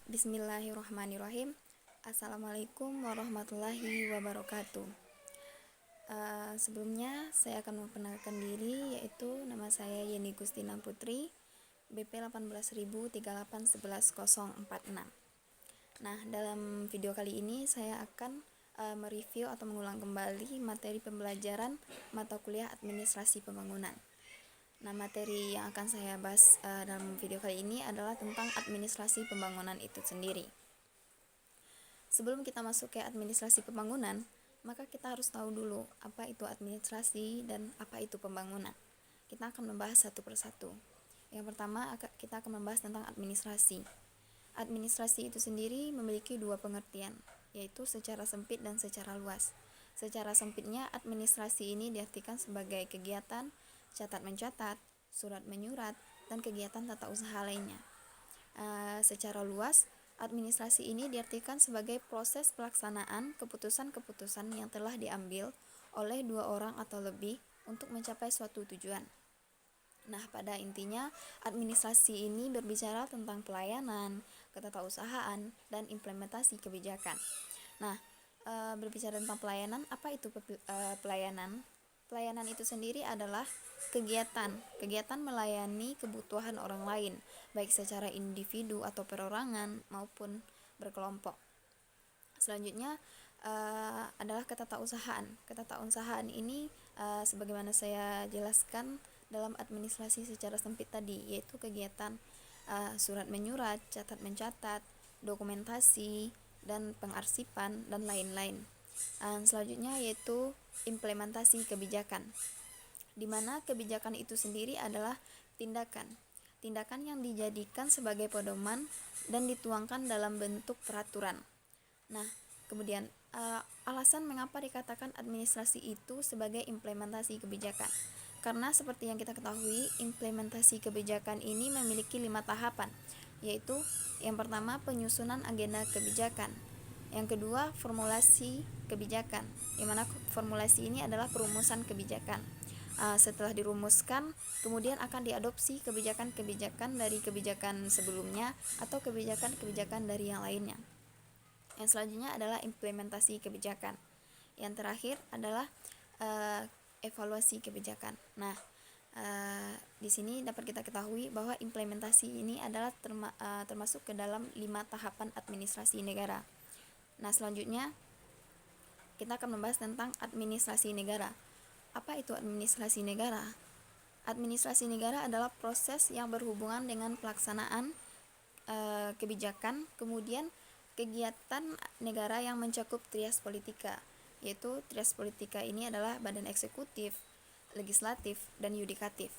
Bismillahirrahmanirrahim. Assalamualaikum warahmatullahi wabarakatuh. Sebelumnya saya akan memperkenalkan diri, yaitu nama saya Yeni Gustina Putri, BP 18.038.11.046. Nah, dalam video kali ini saya akan mereview atau mengulang kembali materi pembelajaran mata kuliah administrasi pembangunan. Nah, materi yang akan saya bahas dalam video kali ini adalah tentang administrasi pembangunan itu sendiri. Sebelum kita masuk ke administrasi pembangunan, maka kita harus tahu dulu apa itu administrasi dan apa itu pembangunan. Kita akan membahas satu persatu. Yang pertama, kita akan membahas tentang administrasi. Administrasi itu sendiri memiliki dua pengertian, yaitu secara sempit dan secara luas. Secara sempitnya, administrasi ini diartikan sebagai kegiatan catat mencatat, surat menyurat, dan kegiatan tata usaha lainnya. Secara luas, administrasi ini diartikan sebagai proses pelaksanaan keputusan-keputusan yang telah diambil oleh dua orang atau lebih untuk mencapai suatu tujuan. Nah, pada intinya, administrasi ini berbicara tentang pelayanan, ketatausahaan, dan implementasi kebijakan. Nah, berbicara tentang pelayanan, apa itu pelayanan? Pelayanan itu sendiri adalah kegiatan melayani kebutuhan orang lain, baik secara individu atau perorangan maupun berkelompok. Selanjutnya adalah ketatausahaan. Ketatausahaan ini sebagaimana saya jelaskan dalam administrasi secara sempit tadi, yaitu kegiatan surat menyurat, catat mencatat, dokumentasi, dan pengarsipan, dan lain-lain. Selanjutnya yaitu implementasi kebijakan, di mana kebijakan itu sendiri adalah tindakan yang dijadikan sebagai pedoman dan dituangkan dalam bentuk peraturan. Nah, kemudian alasan mengapa dikatakan administrasi itu sebagai implementasi kebijakan, karena seperti yang kita ketahui, implementasi kebijakan ini memiliki 5 tahapan, yaitu yang pertama penyusunan agenda kebijakan, yang kedua formulasi kebijakan, di mana formulasi ini adalah perumusan kebijakan. Setelah dirumuskan, kemudian akan diadopsi kebijakan-kebijakan dari kebijakan sebelumnya atau kebijakan-kebijakan dari yang lainnya. Yang selanjutnya adalah implementasi kebijakan. Yang terakhir adalah evaluasi kebijakan. Nah, di sini dapat kita ketahui bahwa implementasi ini adalah termasuk ke dalam 5 tahapan administrasi negara. Nah, selanjutnya kita akan membahas tentang administrasi negara. Apa itu administrasi negara? Administrasi negara adalah proses yang berhubungan dengan pelaksanaan kebijakan, kemudian kegiatan negara yang mencakup trias politika, yaitu trias politika ini adalah badan eksekutif, legislatif, dan yudikatif.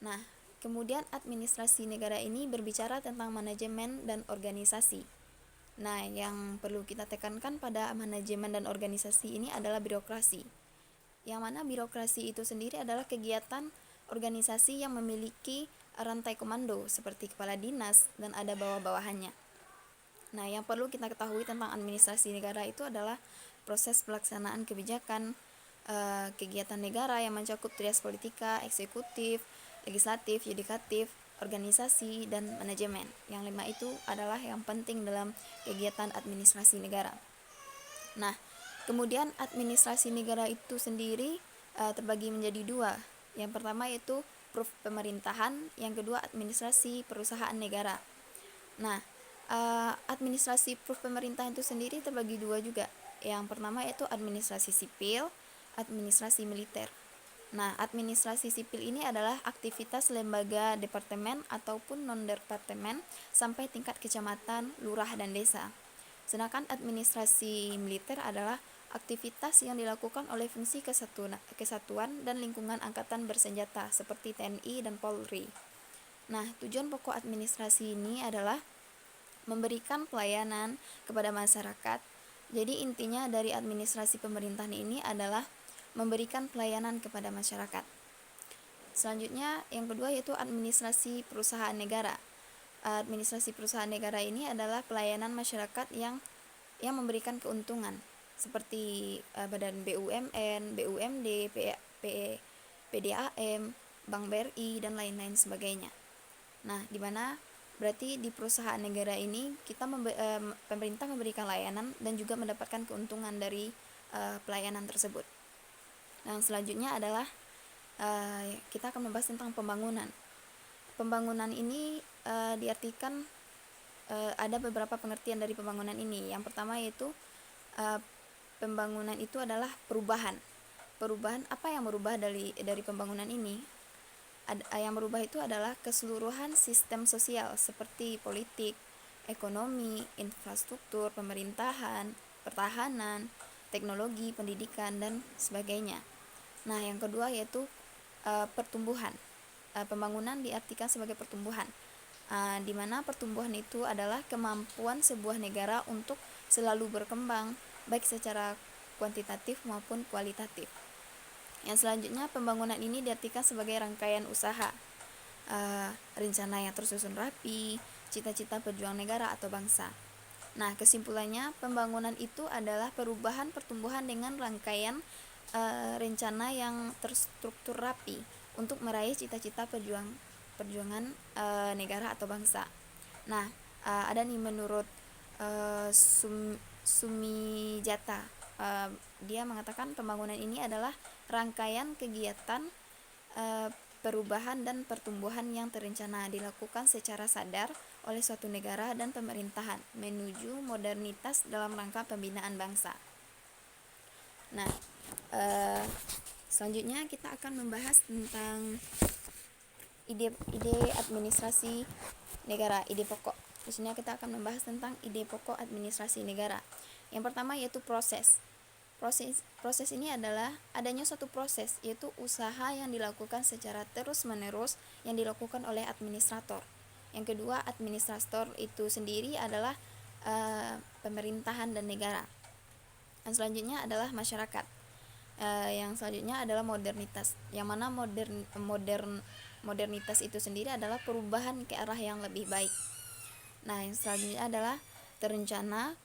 Nah, kemudian administrasi negara ini berbicara tentang manajemen dan organisasi. Nah, yang perlu kita tekankan pada manajemen dan organisasi ini adalah birokrasi. Yang mana birokrasi itu sendiri adalah kegiatan organisasi yang memiliki rantai komando seperti kepala dinas dan ada bawah-bawahannya. Nah, yang perlu kita ketahui tentang administrasi negara itu adalah proses pelaksanaan kebijakan, kegiatan negara yang mencakup trias politika, eksekutif, legislatif, yudikatif, organisasi, dan manajemen. Yang 5 itu adalah yang penting dalam kegiatan administrasi negara. Nah, kemudian administrasi negara itu sendiri terbagi menjadi 2. Yang pertama yaitu proof pemerintahan, yang kedua administrasi perusahaan negara. Nah, administrasi proof pemerintahan itu sendiri terbagi 2 juga. Yang pertama yaitu administrasi sipil, administrasi militer. Nah, administrasi sipil ini adalah aktivitas lembaga departemen ataupun non-departemen sampai tingkat kecamatan, lurah, dan desa. Sedangkan administrasi militer adalah aktivitas yang dilakukan oleh fungsi kesatuan dan lingkungan angkatan bersenjata seperti TNI dan Polri. Nah, tujuan pokok administrasi ini adalah memberikan pelayanan kepada masyarakat. Jadi intinya dari administrasi pemerintahan ini adalah memberikan pelayanan kepada masyarakat. Selanjutnya yang kedua yaitu administrasi perusahaan negara. Administrasi perusahaan negara ini adalah pelayanan masyarakat yang memberikan keuntungan seperti badan BUMN, BUMD, PDAM, Bank BRI, dan lain-lain sebagainya. Nah, di mana Berarti di perusahaan negara ini pemerintah memberikan layanan dan juga mendapatkan keuntungan dari pelayanan tersebut. Dan selanjutnya adalah kita akan membahas tentang pembangunan. Pembangunan ini diartikan ada beberapa pengertian dari pembangunan ini. Yang pertama yaitu pembangunan itu adalah perubahan. Perubahan apa yang merubah dari pembangunan ini? Yang berubah itu adalah keseluruhan sistem sosial seperti politik, ekonomi, infrastruktur, pemerintahan, pertahanan, teknologi, pendidikan, dan sebagainya. Nah, yang kedua yaitu pertumbuhan. Pembangunan diartikan sebagai pertumbuhan, di mana pertumbuhan itu adalah kemampuan sebuah negara untuk selalu berkembang, baik secara kuantitatif maupun kualitatif. Yang selanjutnya, pembangunan ini diartikan sebagai rangkaian usaha, rencana yang tersusun rapi, cita-cita pejuang negara atau bangsa. Nah, kesimpulannya, pembangunan itu adalah perubahan pertumbuhan dengan rangkaian rencana yang terstruktur rapi untuk meraih cita-cita perjuangan negara atau bangsa. Nah, ada nih menurut Sumijata, dia mengatakan pembangunan ini adalah rangkaian kegiatan perubahan dan pertumbuhan yang terencana dilakukan secara sadar oleh suatu negara dan pemerintahan menuju modernitas dalam rangka pembinaan bangsa. Nah, selanjutnya kita akan membahas tentang ide administrasi negara, ide pokok. Di sini kita akan membahas tentang ide pokok administrasi negara. Yang pertama yaitu proses. Proses ini adalah adanya suatu proses, yaitu usaha yang dilakukan secara terus-menerus yang dilakukan oleh administrator. Yang kedua, administrator itu sendiri adalah pemerintahan dan negara. Yang selanjutnya adalah masyarakat. Yang selanjutnya adalah modernitas. Yang mana modernitas itu sendiri adalah perubahan ke arah yang lebih baik. Nah, yang selanjutnya adalah terencana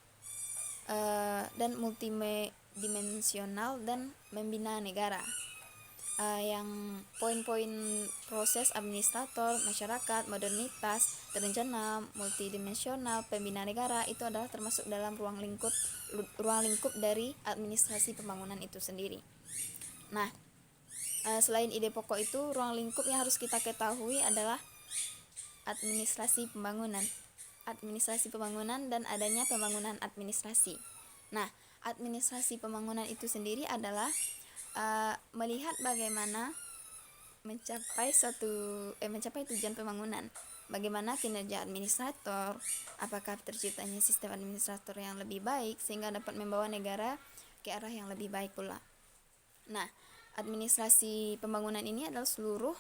dan multidimensional dan membina negara. Yang poin-poin proses administrator, masyarakat, modernitas, terencana, multidimensional, pembina negara itu adalah termasuk dalam ruang lingkup dari administrasi pembangunan itu sendiri. Nah, selain ide pokok itu, ruang lingkup yang harus kita ketahui adalah administrasi pembangunan dan adanya pembangunan administrasi. Nah, administrasi pembangunan itu sendiri adalah melihat bagaimana mencapai tujuan pembangunan. Bagaimana kinerja administrator, apakah terciptanya sistem administrator yang lebih baik sehingga dapat membawa negara ke arah yang lebih baik pula. Nah, administrasi pembangunan ini adalah seluruh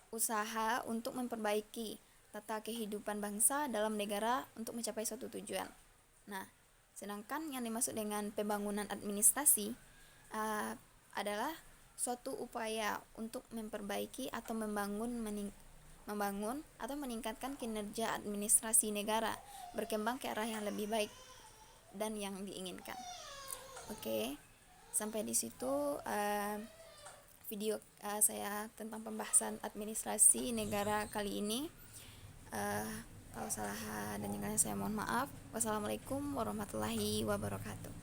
usaha untuk memperbaiki tata kehidupan bangsa dalam negara untuk mencapai suatu tujuan. Nah, sedangkan yang dimaksud dengan pembangunan administrasi adalah suatu upaya untuk memperbaiki atau membangun atau meningkatkan kinerja administrasi negara berkembang ke arah yang lebih baik dan yang diinginkan. Oke, sampai di situ video saya tentang pembahasan administrasi negara kali ini. Kalau salah dan yang saya mohon maaf. Wassalamualaikum warahmatullahi wabarakatuh.